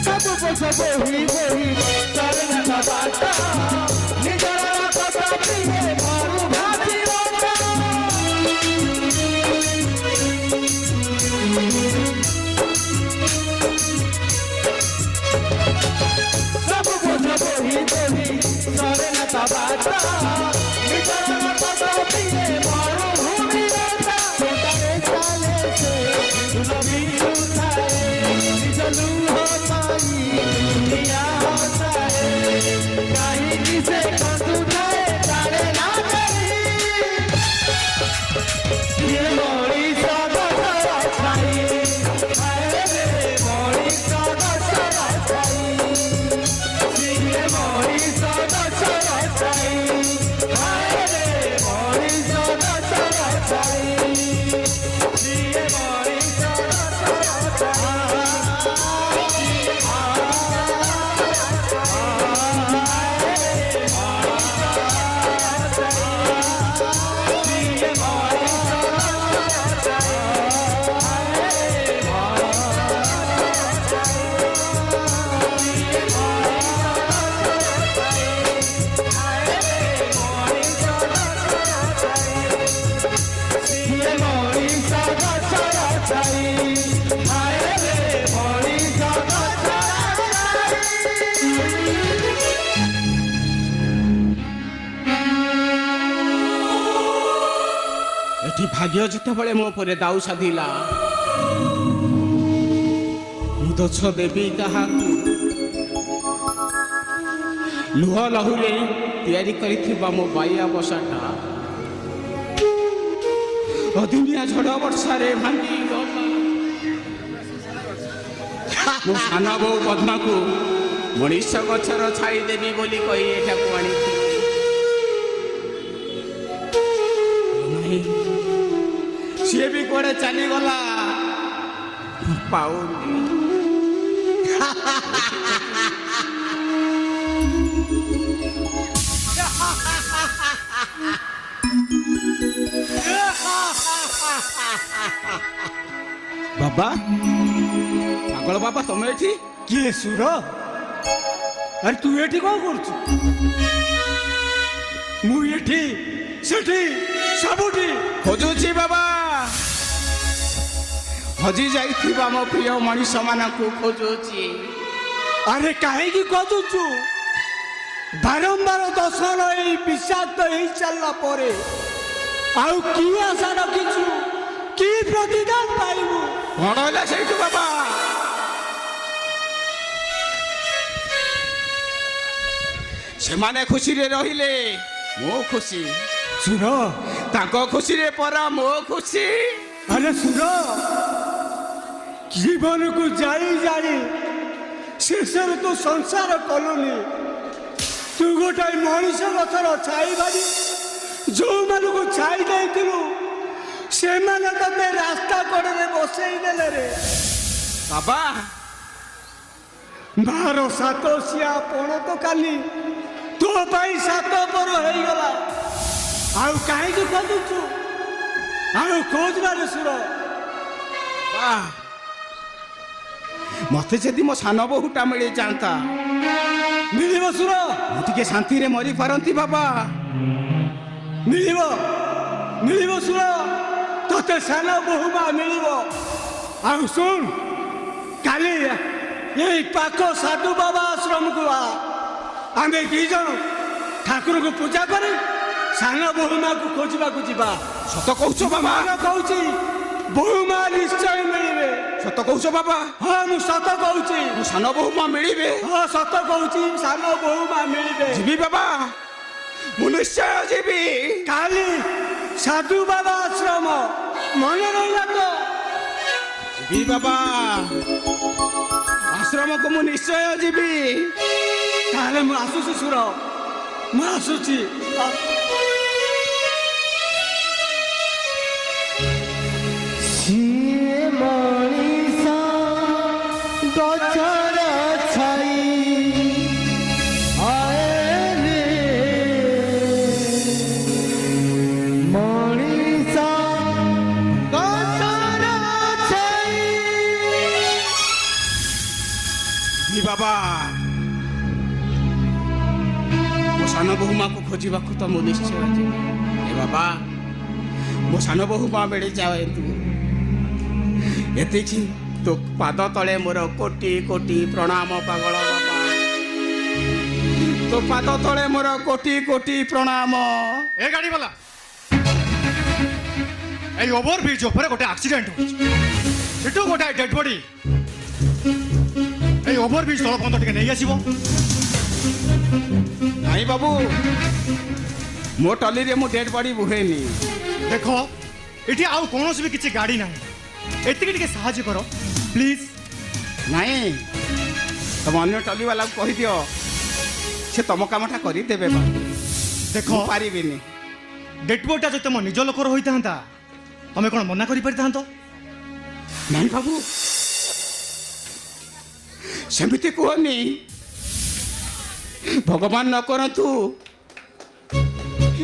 ସବୁ ପଛ ବୋହି ବୋହି ସରେ ନା ବାଟ ନିଜର କଥା ପ୍ରିୟ ମରୁ ଭାବି ସବୁ ପଛ ବୋହି ବୋହି ସରେ ନା ବାଟ ନିଜର କଥା ପ୍ରିୟ ମରୁ ଭୂମି छोटारे चाले से रवि उठाए निजलू होता दुनिया होता है कहीं किसे कंदू जाए तारे ना करी ये मोरी सादा सादा छाई हाय रे मोरी सादा सादा छाई ये मोरी सादा सादा छाई हाय रे मोरी सादा सादा छाई भाग्य जितेबाला मो पर दाऊ साधिला दछ देवी क्या लुह लहुरे तैयारी करिथिबा मो बाइया बसाटा अदिनिया झड़ वर्षा रे भांगी गला मो साना बो पद्मा को मनीष गछर छाई देवी बोली कही एटा को आनी सी भी कड़े चली गला पाऊनी बाबा पागल बाबा तुम एठी किए सुर अरे तू एठी कौन करछु मु एठी सेठी सबुठी खोजुची बाबा हजी जाइथिबा मो प्रिय मनीष मानकु खोजुची अरे काहे खोजुचु बारंबार दर्शन ए विषाक्त हो चलला परे आउ की आशा रखिछु की प्रतिदान पाइबु कौन होला सेठू बाबा से माने खुशी रे रहिले मो खुशी सुर ताको खुशी रे परा मो खुशी अरे सुर जीवन को जाई जाई शेष तो संसार कलुनी तू गोटे मनीष गथर छाई बारी जो मान को छाई देलु से माने तते रास्ता कड़े बसई देले रे बाबा बार सातोसिया पण तो काली तो पाई सात पर हो गला आउ काहे खोजुचु आउ खोजबार सुर मते जदि मो सान बहुटा मिली जाता मिलिब सुर मुझे शांति रे मरी पारंती बाबा मिलिब मिलिब सुर तते सान बहुमा मिलिब आउ सुन काली यही पाख साधु बाबा आश्रम को आम दी जन ठाकुर को पूजा कर सान बहुमा को खोजा जा सत कहूच बाबा कहूँ बहुमा निश्चय मिले सत कहूच बाबा हाँ मु सत कहूँ सान बहुमा मिले हाँ सत कहूँ सान बहुमा मिले जीवी बाबा मु निश्चय जीवी काली साधु बाबा आश्रम मन रहा तो जीवी बाबा आश्रम को मु निश्चय जीवी ताले मु आसुची सुर मु आसुची ବାବା ମୋ ସାନ ବୋହୁମାକୁ ଖୋଜିବାକୁ ତ ମୁଁ ନିଶ୍ଚୟ ଯିବି। ଏ ବାବା ମୋ ସାନ ବୋହୁମା ମିଳିଯାଏ ତୁ ଏତିକି ତୋ ପାଦ ତଳେ ମୋର କୋଟି କୋଟି ପ୍ରଣାମ ପାଗଳ ବାବା। ତୋ ପାଦ ତଳେ ମୋର କୋଟି କୋଟି ପ୍ରଣାମ। ଏ ଗାଡ଼ି ବାଲା এই ওভার ব্রিজ উপরে গোটে আক্সিডেন্ট হচ্ছে সেটু গোটে ডেড বডি এই ওভার ব্রিজ তল পর্যন্ত টিকে নেই আসিব। ନାଇଁ ବାବୁ ମୋ ଟଲିରେ ମୁଁ ଡେଡ୍ ବଡି ବୁହେନି। দেখ এটি আউ কোনসি বি কিছু গাড়ি নাই এতিকি টিকে সাহায্য কর প্লিজ। ନାଇଁ ତମ ଅନ୍ୟ ଟଲିବାଲାକୁ କହିଦିଅ ସେ ତମ କାମଟା କରିଦେବେ ବାବୁ। দেখ ମୁଁ ପାରିବିନି। ডেড বডিটা যদি তোমার নিজ লোকর হইতা তুমি কোন মনা করি পারিতান্ত? ନାଇଁ ବାବୁ ସେମିତି କୁହନି। ଭଗବାନ ନ କରନ୍ତୁ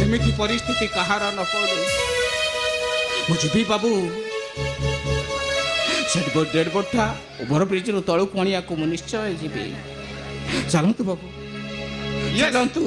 ଏମିତି ପରିସ୍ଥିତି କାହାର ନ ପଡ଼ୁ। ମୁଁ ଯିବି ବାବୁ ସେ ଡେଡ୍ ବଡିଟା ଓଭର ବ୍ରିଜରୁ ତଳକୁ ଆଣିବାକୁ ମୁଁ ନିଶ୍ଚୟ ଯିବି। ଚାଲନ୍ତୁ ବାବୁ ଚାଲନ୍ତୁ।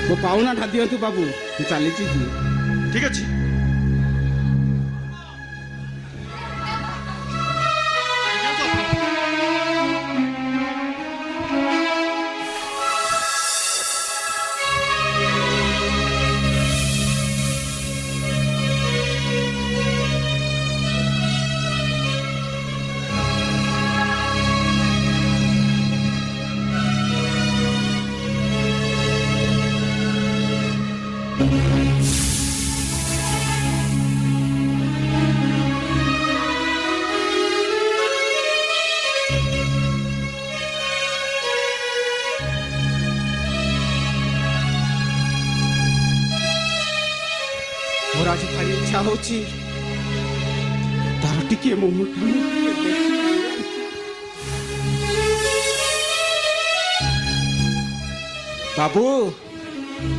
ମୋ ପାଉଣାଟା ଦିଅନ୍ତୁ ବାବୁ ମୁଁ ଚାଲିଛି କି। ঠিক আছে ଇଚ୍ଛା ହଉଛି ତାର ଟିକେ ମୁହଁଟା ମୁଁ ଟିକେ ଦେଖିବି। ବାବୁ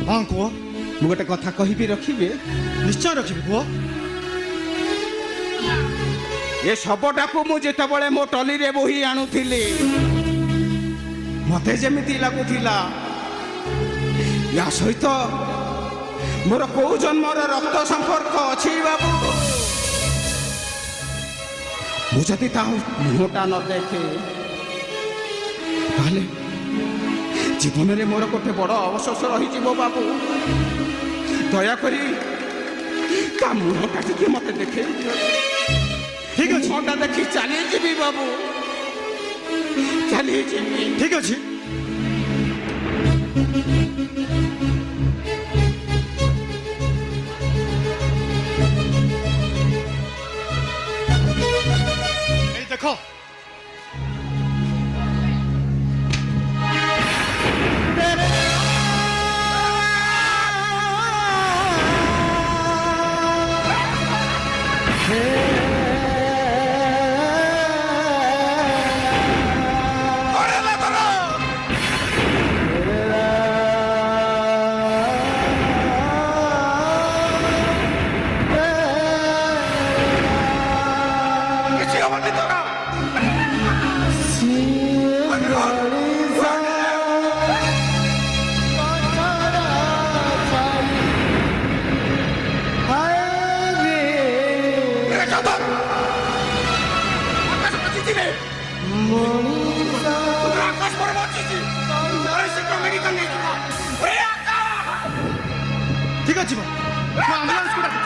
ହଁ କୁହ। ମୁଁ ଗୋଟେ କଥା କହିବି, ରଖିବେ? ନିଶ୍ଚୟ ରଖିବି, କୁହ। ଏ ଶବଟାକୁ ମୁଁ ଯେତେବେଳେ ମୋ ଟଲିରେ ବୋହି ଆଣୁଥିଲି ମତେ ଯେମିତି ଲାଗୁଥିଲା ୟା ସହିତ ମୋର କୋଉ ଜନ୍ମର ରକ୍ତ ସମ୍ପର୍କ ଅଛି ବାବୁ। ମୁଁ ଯଦି ତା ମୁହଁଟା ନ ଦେଖେ ତାହେଲେ ଜୀବନରେ ମୋର ଗୋଟେ ବଡ଼ ଅବଶୋଷ ରହିଯିବ ବାବୁ। ଦୟାକରି ତା ମୁହଁଟା ଟିକେ ମତେ ଦେଖେଇ ଦିଅ। ଠିକ ଅଛି, ମୁହଁଟା ଦେଖି ଚାଲିଯିବି ବାବୁ, ଚାଲିଯିବି। ଠିକ ଅଛି। এই দেখো, କିଛି ହବନି ତ ନା? ঠিক ଅଛି, ମୁଁ ଆମ୍ବୁଲାନ୍ସକୁ ଡାକୁଛି।